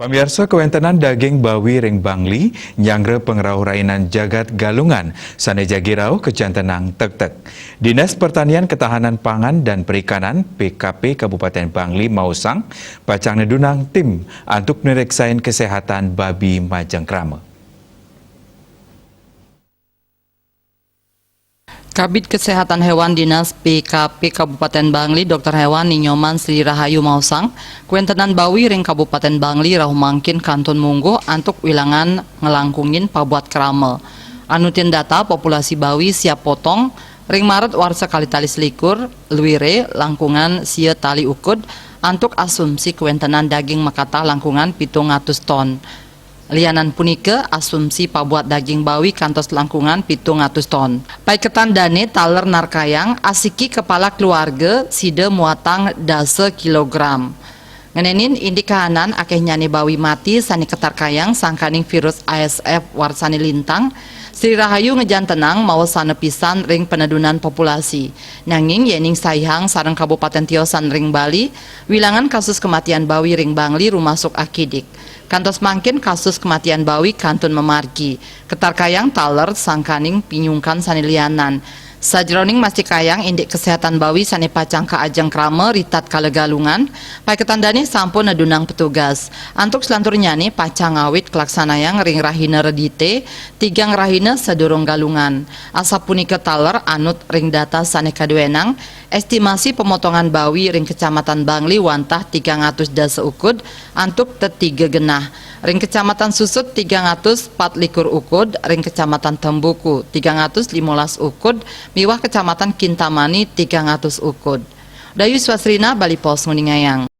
Pemirsa, kewentenan daging bawi ring Bangli nyangre pengerau rainan jagat galungan saneja girau kejantenang tek-tek. Dinas Pertanian Ketahanan Pangan dan Perikanan PKP Kabupaten Bangli Mausang pacang nedunang tim untuk mereksain kesehatan babi majang krama. Kabid Kesehatan Hewan Dinas PKP Kabupaten Bangli Dr. Hewan Ninyoman Sri Rahayu Mausang, kuentenan bawi ring Kabupaten Bangli rahu mangkin kantun munggo antuk wilangan ngelangkungin pabuat krame. Anutin data populasi bawi siap potong ring Maret warsa kali tali selikur, luire langkungan sia tali ukud antuk asumsi kuentenan daging makata langkungan 700 ton. Lianan punika asumsi pabuat daging bawi kantos langkungan 700 ton. Paiketan dane taler narkayang asiki kepala keluarga side muatang dase kilogram. Ngenenin indi kahanan akeh nyani bawi mati sani ketar kayang sangkaning virus ASF warsani lintang. Sri Rahayu ngejantenang mau sanepisan ring penedunan populasi. Nanging yening saihang sareng Kabupaten Tiosan ring Bali, wilangan kasus kematian bawi ring Bangli rumasuk akidik. Kantos mangkin kasus kematian bawi kantun memargi. Ketar kayang taler sangkaning pinyungkan sanilianan. Sajroning masih kayang indik kesehatan bawi sani pacang ka ajeng krame ritat kalegalungan, paiketan dani sampun nedunang petugas. Antuk selanturnya nih pacang awit kelaksanayang ring rahina redite, tigang rahina sedurung galungan. Asa punika taler anut ring data sani kaduenang, estimasi pemotongan bawi ring Kecamatan Bangli wantah 300 dasa ukud, antuk tetiga genah. Ring Kecamatan Susut 304 likur ukud, ring Kecamatan Tembuku 315 ukud, miwah Kecamatan Kintamani 300 ukud. Dayu Swasrina Bali Pos Nguningayang.